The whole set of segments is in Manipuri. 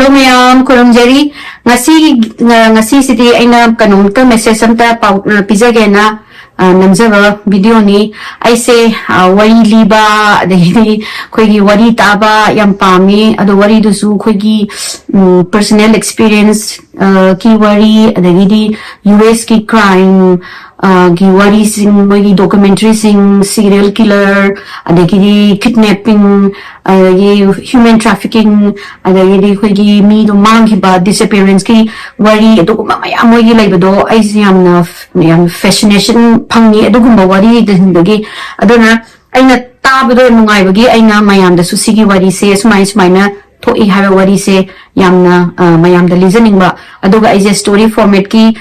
mayam kurumjari ngasi sidi aina kanun ka message amta pizza gena namjaba video ni aise wari liba adagi khoigi wari taba yam pami ado wari dusu khoigi personal experience ki wari adagi US ki crime ki wari sing mogi documentary sing serial killer adagi kidnapping ye human trafficking adagi khoigi mi do manghiba disappearance ki wari ado mayam mogi laibado aise yam fascination pangni adugumba wari dagi adona aina tabado nungaibagi aina mayam da susigi wari se smaina thoi hara wari se yamna mayam da listening ba aduga aise story format ki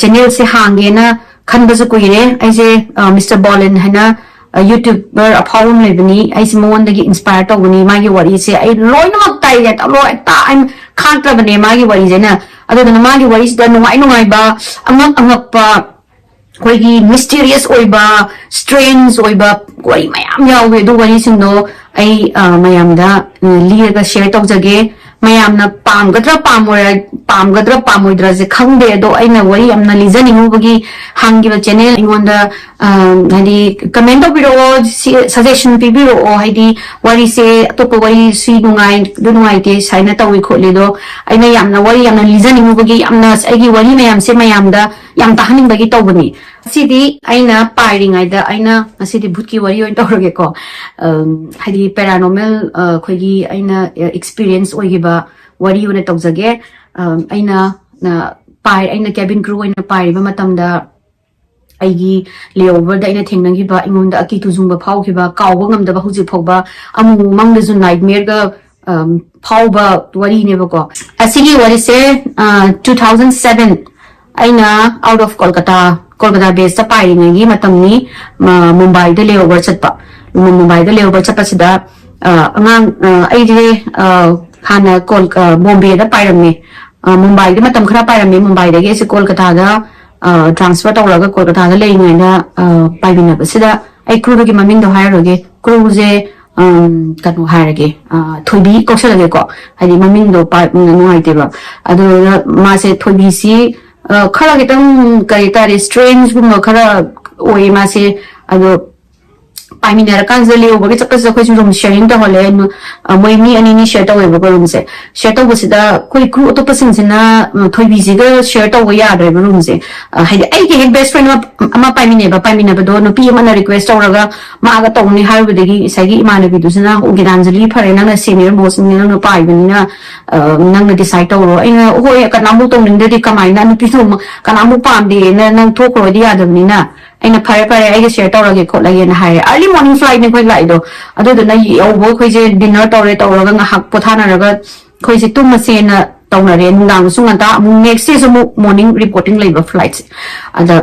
channel se hangena khanbasu koire aise Mr. Bolin hana YouTuber apawum lebani aise mon dagi inspire tawni magi wari se ai loinamak tai ya I'm khantrabane magi wari je na aduna magi wari da nungai ba angak pa koigi mysterious oiba strange oiba wari mayam yawe do wari singno ai mayam da liga share tawjage mayam na pamgadra pamoidra je khangde do aina wari amna listening ubagi hangiba channel ingonda hadi comment biro suggestion biro hadi wari se topo wari si dungai te saina tawi khole do aina yamna wari yamna listening ubagi amna aigi wari mayam se mayam da yam tahaning bagi tawbani sidi aina pairingai da aina asidi bhutki wari oin tawrage ko hadi paranormal khoigi aina experience oigiba wari one tawjage aina aina cabin crew aina pairiba matamda aigi layover da aina thengnakhiba ingonda akitu zungba phawkhiba kawba ngamdaba hujik phawba amu mangda ju nightmare ga phawba wari ne bako asigi wari se 2007 aina out of Kolkata base pairingi matamni Mumbai da layover chatpa Mumbai da layover chatpa sida angang aide hana Bombay da pairame Mumbai da matam khara pairame Mumbai da ge se Kolkata da transfer tawraga Kolkata da leingai da paibina basida ai crew gi maming do hairoge crew je kanu hairage thoibi koksalage ko hadi maming do pa nuaite ba adu ma se thoibi si khara kitang kai tare strange gumba khara oi ma se ado paimina kan zeli obo ge chakas khoi room sharing ta hole moi mi ani ni share ta we bo room se share ta busida khoi crew to pasing sina thoi bi ji ga share ta we ya dre room se hai ai ge best friend ama paimina ba do no pi ma na request tawraga ma ga tawni har bu degi sagi imana bi du sina ugiranjali phare na senior boss ni na pai bi na nang na decide tawro ina hoi kanamu tawning de kamai na pi so kanamu pam de na nang thokro di ya dabni na aina pare ai share tawrage kholage na hai early morning flight ne khoi lai do adu na yobo khoi je dinner tawraga nga hak pothana raga khoi je tum se na tawnare nang su nganta next day so morning reporting labor flights ada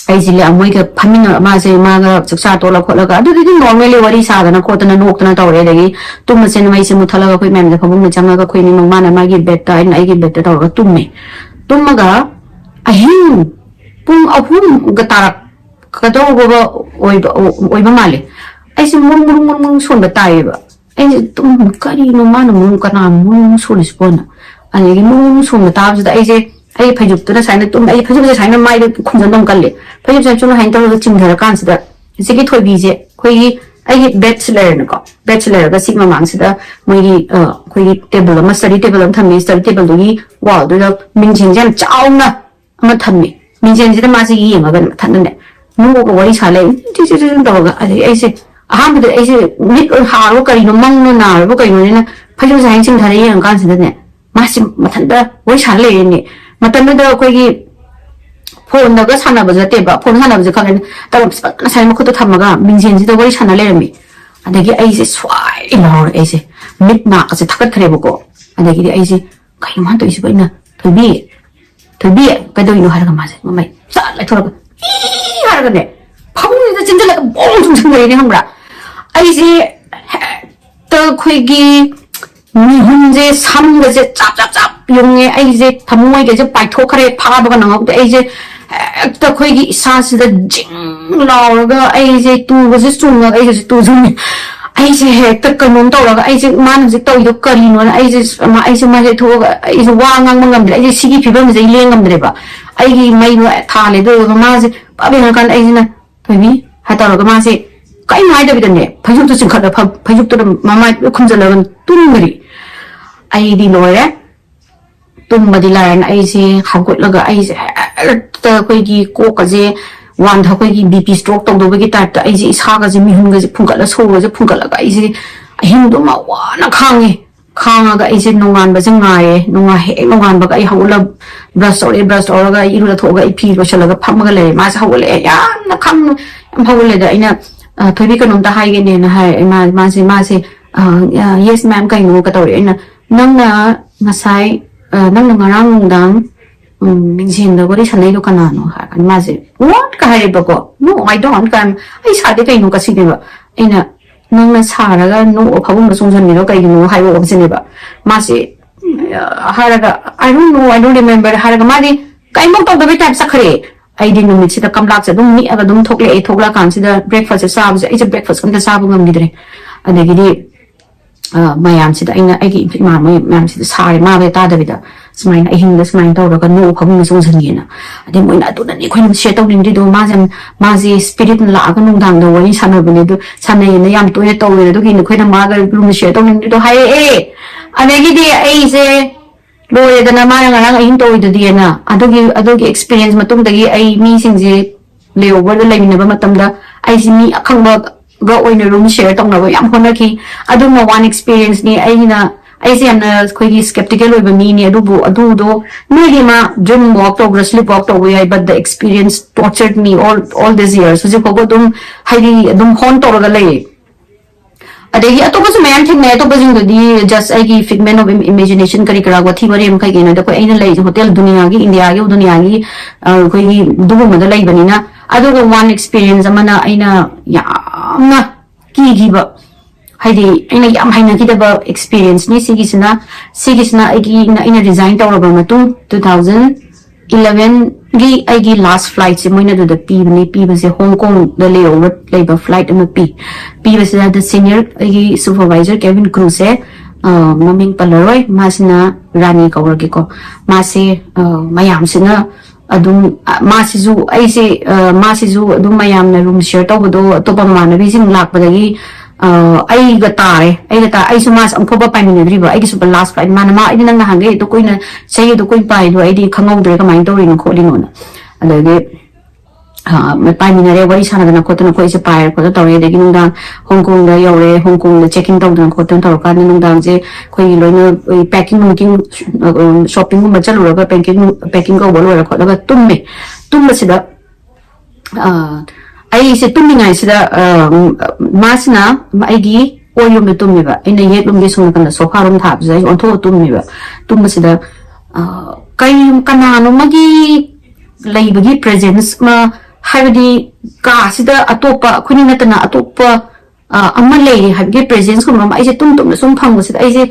ai jile amoi ga phamina ma je ma ga chuksa to la kholaga adu di normally wari sa da na khotana nokna tawre dagi tum se mai se muthalaga khoi mem da phobum na changa ga khoi ni ma na ma gi bed ta ai gi bed ta tawra tumme tummaga ahin pung ahum gatarak kato goba oiba male ai se mung sonda taiba ai tum kari no mana mung kana mung solis pona ani gi mung sonda tab da ai je ai phajuk tuna saina tum ai phajuk saina mai de khunjan dom kalle phajuk sa chuna hain taw chim dhara kan sida sigi thoi bi je khoi ai bachelor na ko bachelor ga sigma mang sida moi gi khoi table ma study table am thami study table do gi wall do ming jing jam chauna ama thami ming jing ji da ma si yi ma ga than ne no go wari sale ti do ga ai se aham de ai se mit ha ro kari no mang no na ro kai no ne phajuk sa hain chim dhara yang kan sida ne ma si mathan da wari sale ne matam da koi gi phone da ga sana ba jate ba phone sana ba je khan ta na sai ma khu to thamaga mingjen ji da wari sana le mi adagi ai se swai ina ai se mit na ka se thakat khare ba ko adagi ai se kai man to isi ba ina thobi ka do ino har ga ma se mai sa la thora ga har ga ne phawni da chin la bong chung chung ne hamra ai se ta khoi gi mi hunje sam ga je chap 용에 아이제 담모이게 저 바이토카레 파가버가 나오고 아이제 또 거기 사스다 징 나오가 아이제 또 그저 쭝가 아이제 또 좀 ꯑꯩꯁꯦ ꯍꯦꯛꯇ ꯀꯩꯅꯣꯝ ꯇꯧꯔꯒ ꯑꯩꯁꯦ ꯃꯥꯅ ꯍꯧꯖꯤꯛ ꯇꯧꯔꯤꯗꯣ ꯀꯔꯤꯅꯣꯅ ꯑꯩꯁꯦ ꯃꯥꯁꯦ ꯊꯣꯛꯑꯒ ꯑꯩꯁꯦ ꯋꯥ ꯉꯥꯡꯕ ꯉꯝꯗ꯭ꯔꯦ ꯑꯩꯁꯦ ꯁꯤꯒꯤ ꯐꯤꯕꯝꯁꯦ ꯑꯩ ꯂꯦꯡꯉꯝꯗ꯭ꯔꯦꯕ ꯑꯩꯒꯤ ꯃꯩꯗꯣ ꯊꯥꯜꯂꯦ ꯑꯗꯨꯒ ꯃꯥꯁꯦ ꯄꯥꯞ ꯌꯦꯡꯉꯀꯥꯟꯗ ꯑꯩꯁꯤꯅ ꯊꯣꯏꯕꯤ ꯍꯥꯏꯇꯧꯔꯒ ꯃꯥꯁꯦ ꯀꯩꯝ ꯍꯥꯏꯗꯕꯤꯗꯅꯦ ꯐꯩꯖꯨꯞꯇꯨ ꯆꯤꯡꯈꯠꯂ ꯐꯩꯖꯨꯞꯇꯨꯗ ꯃꯃꯥꯏ ꯈꯨꯝꯖꯤꯜꯂꯒ ꯇꯨꯝꯈ꯭ꯔꯤ ꯑꯩꯗꯤ ꯂꯣꯏꯔꯦ ꯇꯨꯝꯕꯗꯤ ꯂꯥꯏꯔꯅ ꯑꯩꯁꯦ ꯍꯧꯒꯠꯂꯒ ꯑꯩꯁꯦ ꯍꯦꯛꯇ ꯑꯩꯈꯣꯏꯒꯤ ꯀꯣꯛꯀꯁꯦ ꯋꯥꯟꯗ ꯑꯩꯈꯣꯏꯒꯤ BP ꯁꯇ꯭ꯔꯣꯛ ꯇꯧꯗꯧꯕꯒꯤ ꯇꯥꯏꯞꯇ ꯑꯩꯁꯦ ꯏꯁꯥꯒꯁꯦ ꯃꯤꯍꯨꯟꯒꯁꯦ ꯐꯨꯡꯒꯠꯂ ꯁꯣꯔꯒꯁꯦ ꯐꯨꯡꯒꯠꯂꯒ ꯑꯩꯁꯦ ꯑꯍꯤꯡꯗꯨꯃ ꯋꯥꯅ ꯈꯥꯡꯉꯒ ꯑꯩꯁꯦ ꯅꯣꯡꯉꯥꯟꯕꯁꯦ ꯉꯥꯏꯔꯦ ꯍꯦꯛ ꯅꯣꯡꯉꯥꯟꯕꯒ ꯑꯩ ꯍꯧꯒꯠꯂ ꯕ꯭ꯔꯁ ꯇꯧꯔꯒ ꯑꯩ ꯏꯔꯨ ꯊꯣꯛꯑꯒ ꯑꯩ ꯐꯤ ꯂꯣꯏꯁꯤꯜꯂꯒ ꯐꯝꯃꯒ ꯂꯩꯔꯦ ꯃꯥꯁꯦ ꯍꯧꯒꯠꯂꯛꯑꯦ ꯌꯥꯝꯅ ꯈꯪꯅ ꯌꯥꯝ ꯍꯧꯒꯠꯂꯦꯗ ꯑꯩꯅ ꯊꯣꯏꯕꯤ ꯀꯩꯅꯣꯝꯇ ꯍꯥꯏꯒꯦꯅꯦꯅ ꯍꯥꯏ ꯃꯥꯁꯦ ꯌꯦꯁ ꯃꯦꯝ ꯀꯩꯅꯣꯒ ꯇꯧꯔꯦ ꯑꯩꯅ ꯅꯪꯅ ꯉꯁꯥꯏ ꯅꯪꯅ ꯉꯔꯥꯡ ꯅꯨꯡꯗꯥꯡ ꯃꯤꯡꯁꯦꯟꯗ ꯋꯥꯔꯤ ꯁꯥꯟꯅꯩꯗꯣ ꯀꯅꯥꯅꯣ ꯍꯥꯏꯔꯀꯥꯟꯗ ꯃꯥꯁꯦ ꯋꯥꯠ ꯀ ꯍꯥꯏꯔꯦꯕꯀꯣ ꯅꯣ ꯑꯥꯏ ꯗꯣꯟꯠ ꯀꯥꯏꯅ ꯑꯩ ꯁꯥꯗꯦ ꯀꯩꯅꯣ ꯀꯁꯤꯅꯦꯕ ꯑꯩꯅ ꯅꯪꯅ ꯁꯥꯔꯒ ꯅꯣꯛꯑ ꯐꯃꯨꯡꯗ ꯆꯣꯡꯁꯤꯟꯃꯤꯔꯣ ꯀꯩꯒꯤꯅꯣ ꯍꯥꯏꯕꯁꯤꯅꯦꯕ ꯃꯥꯁꯦ ꯍꯥꯏꯔꯒ ꯑꯥꯏ ꯗꯣꯟꯠ ꯔꯤꯃꯦꯝꯕꯔ ꯍꯥꯏꯔꯒ ꯃꯥꯗꯤ ꯀꯩꯝꯐꯧ ꯇꯧꯗꯕꯩ ꯇꯥꯏꯞ ꯆꯠꯈ꯭ꯔꯦ ꯑꯩꯗꯤ ꯅꯨꯃꯤꯠꯁꯤꯗ ꯀꯝꯂꯥꯛꯁꯦ ꯑꯗꯨꯝ ꯅꯤꯛꯑꯒ ꯑꯗꯨꯝ ꯊꯣꯛꯂꯛꯑꯦ ꯊꯣꯛꯂꯛꯑꯀꯥꯟꯁꯤꯗ ꯕ꯭ꯔꯦꯛꯐꯥꯁꯁꯦ ꯆꯥꯕꯁꯦ ꯑꯩꯁꯦ ꯕ꯭ꯔꯦꯛꯐꯥꯁ ꯑꯝꯇ ꯆꯥꯕ ꯉꯝꯈꯤꯗ꯭ꯔꯦ ꯑꯗꯒꯤꯗꯤ ꯃꯌꯥꯝꯁꯤꯗ ꯑꯩꯒꯤ ꯏꯃꯥꯟꯅꯕ ꯃꯌꯥꯝꯁꯤꯗ ꯁꯥꯔꯦ ꯃꯥꯕ ꯇꯥꯗꯕꯤꯗ ꯁꯨꯃꯥꯏꯅ ꯑꯍꯤꯡꯗ ꯁꯨꯃꯥꯏꯅ ꯇꯧꯔꯒ ꯅꯣꯛ ꯐꯃꯨꯡꯗ ꯆꯣꯡꯁꯤꯟꯒꯦꯅ ꯑꯗꯩ ꯃꯣꯏꯅ ꯑꯗꯨꯅꯅꯦ ꯑꯩꯈꯣꯏꯅ ꯁꯤꯌꯔ ꯇꯧꯅꯤꯡꯗ꯭ꯔꯤꯗꯣ ꯃꯥꯁꯦ ꯁ꯭ꯄꯤꯔꯤꯠꯅ ꯂꯥꯛꯑꯒ ꯅꯨꯡꯗꯥꯡꯗ ꯋꯥꯔꯤ ꯁꯥꯟꯅꯕꯅꯦ ꯑꯗꯨ ꯁꯥꯟꯅꯩꯌꯦꯅ ꯌꯥꯝ ꯇꯣꯏꯅ ꯇꯧꯋꯦ ꯑꯗꯨꯒꯤꯅ ꯑꯩꯈꯣꯏꯅ ꯃꯥꯒ ꯔꯨꯝ ꯁꯤꯌꯔ ꯇꯧꯅꯤꯡꯗ꯭ꯔꯤꯗꯣ ꯍꯥꯏꯔꯛꯑꯦ ꯑꯗꯒꯤꯗꯤ ꯑꯩꯁꯦ ꯂꯣꯏꯔꯦꯗꯅ ꯃꯥꯅ ꯉꯔꯥꯡ ꯑꯍꯤꯡ ꯇꯧꯔꯤꯗꯨꯗꯤꯅ ꯑꯗꯨꯒꯤ ꯑꯦꯛꯁꯄꯤꯔꯤꯌꯦꯟꯁ ꯃꯇꯨꯡꯗꯒꯤ ꯑꯩ ꯃꯤꯁꯤꯡꯁꯦ ꯂꯦꯑꯣꯚꯔꯗ ꯂꯩꯃꯤꯟꯅꯕ ꯃꯇꯝꯗ ꯑꯩꯁꯦ ꯃꯤ ꯑꯈꯪꯕꯒ ꯑꯣꯏꯅ ꯔꯨꯝ ꯁꯤꯌꯔ ꯇꯧꯅꯕ ꯌꯥꯝ ꯍꯣꯠꯅꯈꯤ ꯑꯗꯨꯝꯕ ꯋꯥꯟ ꯑꯦꯛꯁꯄꯤꯔꯤꯌꯦꯟꯁꯅꯤ ꯑꯩꯁꯦ ꯌꯥꯝꯅ ꯑꯩꯈꯣꯏꯒꯤ ꯁ꯭ꯀꯦꯞꯇꯤꯀꯦꯜ ꯑꯣꯏꯕ ꯃꯤꯅꯤ ꯑꯗꯨꯕꯨ ꯑꯗꯨꯗꯣ ꯅꯣꯏꯗꯤ ꯃꯥ ꯗ꯭ꯔꯤꯝ ꯋꯥꯛ ꯇꯧꯕ꯭ꯔꯥ ꯁ꯭ꯂꯤꯞ ꯋꯥꯛ ꯇꯧꯕ ꯌꯥꯏ but the experience tortured me all these years ꯍꯧꯖꯤꯛ ꯐꯥꯎꯕ ꯑꯗꯨꯝ ꯍꯥꯏꯗꯤ ꯑꯗꯨꯝ ꯍꯣꯟ ꯇꯧꯔꯒ ꯂꯩꯌꯦ ꯑꯗꯒꯤ ꯑꯇꯣꯞꯄꯁꯨ ꯃꯌꯥꯝ ꯊꯦꯡꯅꯩ ꯑꯇꯣꯞꯄꯁꯤꯡꯗꯨꯗꯤ ꯖꯁ ꯑꯩꯒꯤ ꯐꯤꯒꯃꯦꯟ ꯑꯣꯐ ꯏꯃꯦꯖꯤꯅꯦꯁꯟ ꯀꯔꯤ ꯀꯔꯥ ꯋꯥꯊꯤ ꯋꯥꯔꯦꯝ ꯀꯩꯒꯤꯅꯣꯗ ꯑꯩꯈꯣꯏ ꯑꯩꯅ ꯂꯩꯔꯤꯁꯦ ꯍꯣꯇꯦꯜ ꯗꯨꯅꯤꯌꯥꯒꯤ ꯏꯟꯗꯤꯌꯥꯒꯤ ꯗꯨꯅꯤꯌꯥꯒꯤ ꯑꯩꯈꯣꯏꯒꯤ ꯑꯗꯨꯒꯨꯝꯕꯗ ꯂꯩꯕꯅꯤꯅ ꯑꯗꯨꯒ ꯋꯥꯟ ꯑꯦꯛꯁꯄꯤꯔꯤꯌꯦꯟꯁ ꯑꯃꯅ ꯑꯩꯅ ꯌꯥꯝꯅ ꯀꯤꯈꯤꯕ ꯍꯥꯏꯗꯤ ꯑꯩꯅ ꯌꯥꯝ ꯍꯩꯅꯈꯤꯗꯕ ꯑꯦꯛꯁꯄꯤꯔꯤꯌꯦꯟꯁꯅꯤ ꯁꯤꯒꯤꯁꯤꯅ ꯑꯩꯅ ꯔꯤꯖꯥꯏꯟ ꯇꯧꯔꯕ ꯃꯇꯨꯡ 2011ꯒꯤ ꯑꯩꯒꯤ ꯂꯥꯁ ꯐ꯭ꯂꯥꯏꯠꯁꯦ ꯃꯣꯏꯅ ꯑꯗꯨꯗ ꯄꯤꯕꯁꯦ ꯍꯣꯡꯀꯣꯡꯗ ꯂꯩꯕ ꯐ꯭ꯂꯥꯏꯠ ꯑꯃ ꯄꯤꯕꯁꯤꯗ ꯗ ꯁꯤꯅꯤꯌꯔ ꯑꯩꯒꯤ ꯁꯨꯄꯔꯚꯥꯏꯖꯔ ꯀꯦꯕꯤꯟ ꯀ꯭ꯔꯨꯁꯦ ꯃꯃꯤꯡ ꯄꯜꯂꯔꯣꯏ ꯃꯥꯁꯤꯅ ꯔꯥꯅꯤ ꯀꯧꯔꯒꯦꯀꯣ ꯃꯥꯁꯦ ꯃꯌꯥꯝꯁꯤꯅ ꯑꯗꯨꯝ ꯃꯥꯁꯤꯁꯨ ꯑꯗꯨꯝ ꯃꯌꯥꯝꯅ ꯔꯨꯝ ꯁꯤꯌꯔ ꯇꯧꯕꯗꯣ ꯑꯇꯣꯞꯄ ꯃꯃꯥꯟꯅꯕꯤꯁꯤꯡ ꯂꯥꯛꯄꯗꯒꯤ ꯑꯩꯒ ꯇꯥꯔꯦ ꯑꯩꯁꯨ ꯃꯥꯁꯦ ꯑꯃꯨꯛꯐꯥꯎꯕ ꯄꯥꯏꯃꯤꯟꯅꯗ꯭ꯔꯤꯕ ꯑꯩꯒꯤꯁꯨ ꯂꯥꯁ ꯐ꯭ꯂꯥꯏꯠ ꯃꯥꯅ ꯑꯩꯗꯤ ꯅꯪ ꯅꯍꯥꯟꯒꯩ ꯑꯗꯨ ꯀꯨꯏꯅ ꯆꯍꯤ ꯑꯗꯨ ꯀꯨꯏꯅ ꯄꯥꯏꯗꯣ ꯑꯩꯗꯤ ꯈꯪꯍꯧꯗ꯭ꯔꯦ ꯀꯃꯥꯏꯅ ꯇꯧꯔꯤꯅꯣ ꯈꯣꯠꯂꯤꯅꯣꯅ ꯑꯗꯒꯤ ꯄꯥꯏꯃꯤꯟꯅꯔꯦ ꯋꯥꯔꯤ ꯁꯥꯟꯅꯗꯅ ꯈꯣꯠꯇꯅ ꯑꯩꯈꯣꯏꯁꯦ ꯄꯥꯏꯔ ꯈꯣꯠꯇ ꯇꯧꯔꯦ ꯑꯗꯒꯤ ꯅꯨꯡꯗꯥꯡ ꯍꯣꯡꯀꯣꯡꯗ ꯌꯧꯔꯦ ꯍꯣꯡꯀꯣꯡꯗ ꯆꯦꯛꯀꯤꯡ ꯇꯧꯗꯅ ꯈꯣꯠꯇꯅ ꯇꯧꯔꯀꯥꯟꯗ ꯅꯨꯡꯗꯥꯡꯁꯦ ꯑꯩꯈꯣꯏꯒꯤ ꯂꯣꯏꯅ ꯄꯦꯛꯀꯤꯡ ꯁꯣꯞꯄꯤꯡꯒꯨꯝꯕ ꯆꯠꯂꯨꯔꯒ ꯄꯦꯛꯀꯤꯡ ꯇꯧꯕ ꯂꯣꯏꯔ ꯈꯣꯠꯂꯒ ꯇꯨꯝꯕꯁꯤꯗ ꯑꯩꯁꯦ ꯇꯨꯝꯃꯤꯉꯩꯁꯤꯗ ꯃꯥꯁꯤꯅ ꯑꯩꯒꯤ ꯑꯣꯏꯔꯣꯝꯗ ꯇꯨꯝꯃꯦꯕ ꯑꯩꯅ ꯌꯦꯠꯂꯣꯝꯒꯤ ꯁꯣꯝ ꯅꯥꯀꯟꯗ ꯁꯣꯐꯥꯔꯣꯝ ꯊꯥꯕꯁꯤꯗ ꯑꯩꯁꯦ ꯑꯣꯟꯊꯣꯛꯑ ꯇꯨꯝꯃꯦꯕ ꯇꯨꯝꯕꯁꯤꯗ ꯀꯅꯥꯅꯣꯃꯒꯤ ꯂꯩꯕꯒꯤ ꯄ꯭ꯔꯦꯖꯦꯟꯁ ꯑꯃ ꯍꯥꯏꯕꯗꯤ ꯀꯥꯁꯤꯗ ꯑꯇꯣꯞꯄ ꯑꯩꯈꯣꯏꯅ ꯅꯠꯇꯅ ꯑꯇꯣꯞꯄ ꯑꯃ ꯂꯩꯔꯤ ꯍꯥꯏꯕꯒꯤ ꯄ꯭ꯔꯦꯖꯦꯟꯁꯀꯨꯝꯕ ꯑꯃ ꯑꯩꯁꯦ ꯇꯨꯝꯅ ꯁꯨꯝ ꯐꯪꯕꯁꯤꯗ ꯑꯩꯁꯦ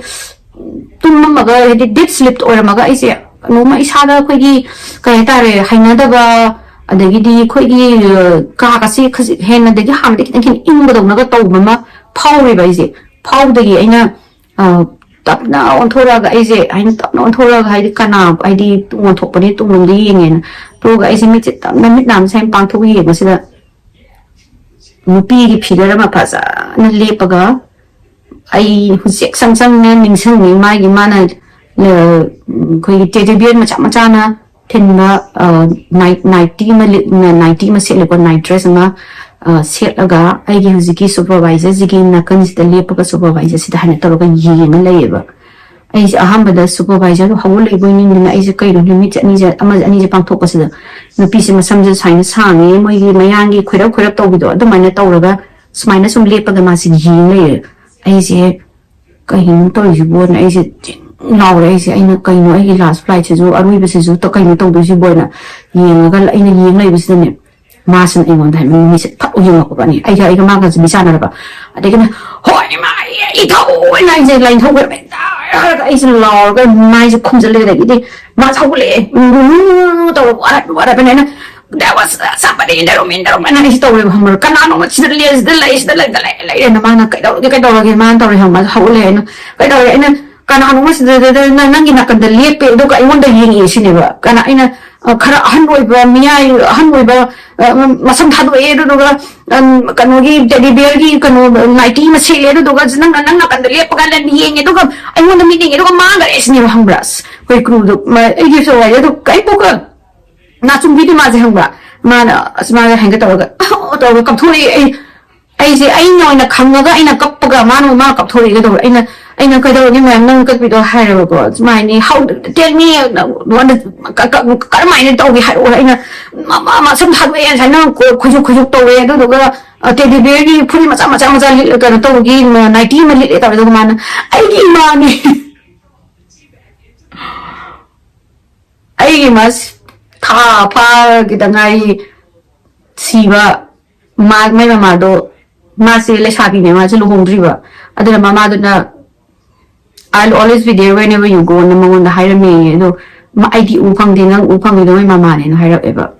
ꯇꯨꯝꯃꯝꯃꯒ ꯍꯥꯏꯗꯤ ꯗꯤꯞ ꯁ꯭ꯂꯤꯞ ꯑꯣꯏꯔꯝꯃꯒ ꯑꯩꯁꯦ ꯅꯣꯡꯃ ꯏꯁꯥꯗ ꯑꯩꯈꯣꯏꯒꯤ ꯀꯩ ꯍꯥꯏꯇꯥꯔꯦ ꯍꯩꯅꯗꯕ ꯑꯗꯒꯤꯗꯤ ꯑꯩꯈꯣꯏꯒꯤ ꯀꯥꯒꯁꯤ ꯍꯦꯟꯅꯗꯒꯤ ꯍꯥꯟꯅꯗꯤ ꯈꯤꯇꯪ ꯏꯪꯕꯗꯧꯅꯒ ꯇꯧꯕ ꯑꯃ ꯐꯥꯎꯔꯦꯕ ꯑꯩꯁꯦ ꯐꯥꯎꯕꯗꯒꯤ ꯑꯩꯅ ꯇꯞꯅ ꯑꯣꯟꯊꯣꯔꯛꯑꯒ ꯑꯩꯁꯦ ꯇꯞꯅ ꯑꯣꯟꯊꯣꯔꯛꯑꯒ ꯍꯥꯏꯗꯤ ꯍꯥꯏꯗꯤ ꯇꯨꯡ ꯑꯣꯟꯊꯣꯛꯄꯅꯤ ꯇꯨꯡꯂꯣꯝꯗ ꯌꯦꯡꯉꯦꯅ ꯇꯣꯛꯑꯒ ꯑꯩꯁꯦ ꯃꯤꯠꯁꯦ ꯇꯞꯅ ꯃꯤꯠ ꯅꯥꯝꯁꯦ ꯄꯥꯡꯊꯣꯛ ꯌꯦꯡꯕꯁꯤꯗ ꯅꯨꯄꯤꯒꯤ ꯐꯤꯒꯔ ꯑꯃ ꯐꯖꯅ ꯂꯦꯞꯄꯒ ꯑꯩ ꯍꯧꯖꯤꯛ ꯆꯪꯅ ꯅꯤꯡꯁꯤꯡꯉꯤ ꯃꯥꯅ ꯑꯩꯈꯣꯏꯒꯤ ꯇꯦꯗꯤꯕꯤꯌꯔ ꯃꯆꯥꯅ ꯊꯤꯟꯕ नाइटी में सेटलेको नाइट ड्रेस सेटलगा अगी हुजिकी सुपरवाइजर जिगी नाकनसिदा लेपगा सुपरवाइजर सिदा हाना तौरगा येंगा लेयेबा अइसे अहमबदा सुपरवाइजर हवो लेबोइनिंगना अइसे कइरो लिमिट अनिजे पांथोकसिदा नुपीसे मसमजे साइन सांगे मोइगी मयांगी खुरब तौबिदो अदुमाइना तौरगा सुमाइना सुम लेपगा मासि येंग लेये अइसे कहिनो तौजिबोना अइसे नाउरे अइसे अइना कइनो अइगी लास्ट फ्लाइट सेजु अरुइबसेजु तो कइनो तौदोजिबोना येंगा अइना येंग लेबिसिने मासन एंगोंदा मिसे थाउ येंगकबानी अइगा मागाज बिसानारबा अदेगना होय मा इथौ नाइजे लाइन थौ अइसे लाउरगा माइजे खुमजले देगिदि मा थाउले तो वारा बनेना there was somebody in the room, and I told him, Kanano, what's the list, the lace, the man, the man told him, how lane, Kanano was the Nanginak and the lip, look, I wonder he is in a Kana. Hundred Mia, hundred Masam Hadu, Kanogi, Teddy Beargi, Kano, 19 Masia, Dogas, Nanganak, and the Lepagan and Ying, I want the meeting, Manga is near Hambras, where grew my 8 years old, I look, Kaipoka, not to beat him as a Hambra, Mana, as Mother Hangatoga, oh, come to I say, I know in a Kangaga, in a Kapaga, Manu Mark up to the I know Kado, none could be the higher gods. Mine, how tell me what Carmine told me, Mamma, some hard ways I know, could you to wear the girl, Teddy Beardy, pretty much gonna talk again, 19 minutes later, the man. I give money. I must pa, get a night, Siva, Mamado, Massy, less happy, Mazel home driver. Other mamma. I'll always be there whenever you go. Number one, the hire me, you know, my ID upang dinang upang you know my man and hire ever.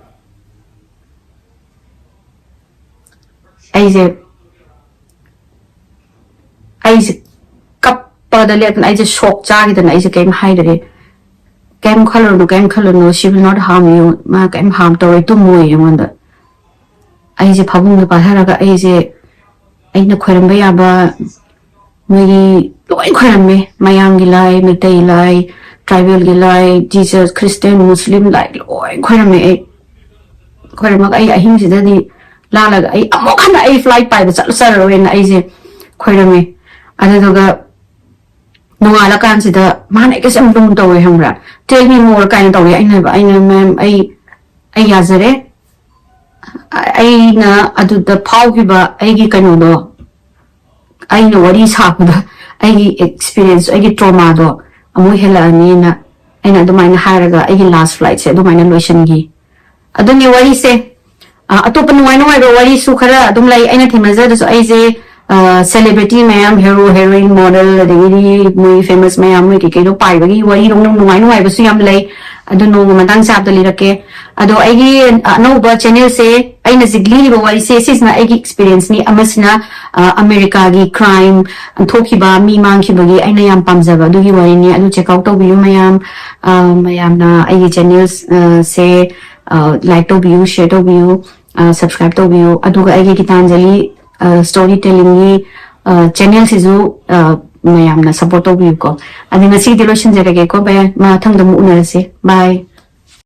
I said, cup the leg and I just shocked jagged and I just came hide it. Game color no, she will not harm you. Ma game harm to it to more you wonder. I say, Pabung the Baharaga, I say, ain't no Querambaya, maybe. Loin kharame mayang gilai metai lai tribal gilai Jesus Christian Muslim lai loin kharame ai ahing sida di lalaga ai amok hana ai flight pai ba sar wen ai je kharame adaga nungala kan sida man ai kesam dum to we hamra tell me more kind to ai na ma'am ai yazare ai na adu da phau gi ba ai gi kanu do ai no wari sa da I experience, I get trauma do. Amoy hela nina. I na dumain haraga. I last flight se dumain lotion gi. Adun ni wari se. Ato panuay no wari sukara. Adum lai ay na timaza. So I say celebrity mayam hero heroine model. Dili muy famous mayam muy kikay do pai bagi wari nung nuay no baso yam lai. Adun no matang sab dali rake. Ado ay gi no ba channel se. Ay na sigli ba wari se sis na ay experience ni amas na America gi crime ang thoki ba mi mang ki bagi ay na yam pamjaba du gi wari ni adu check out to biyu mayam na ay channels se like to biyu share to biyu subscribe to biyu adu ga ay Gitanjali storytelling gi channel si zu mayam na support to biyu ko adi nga si delotion jara ge ko ba ma thang dum unarase bye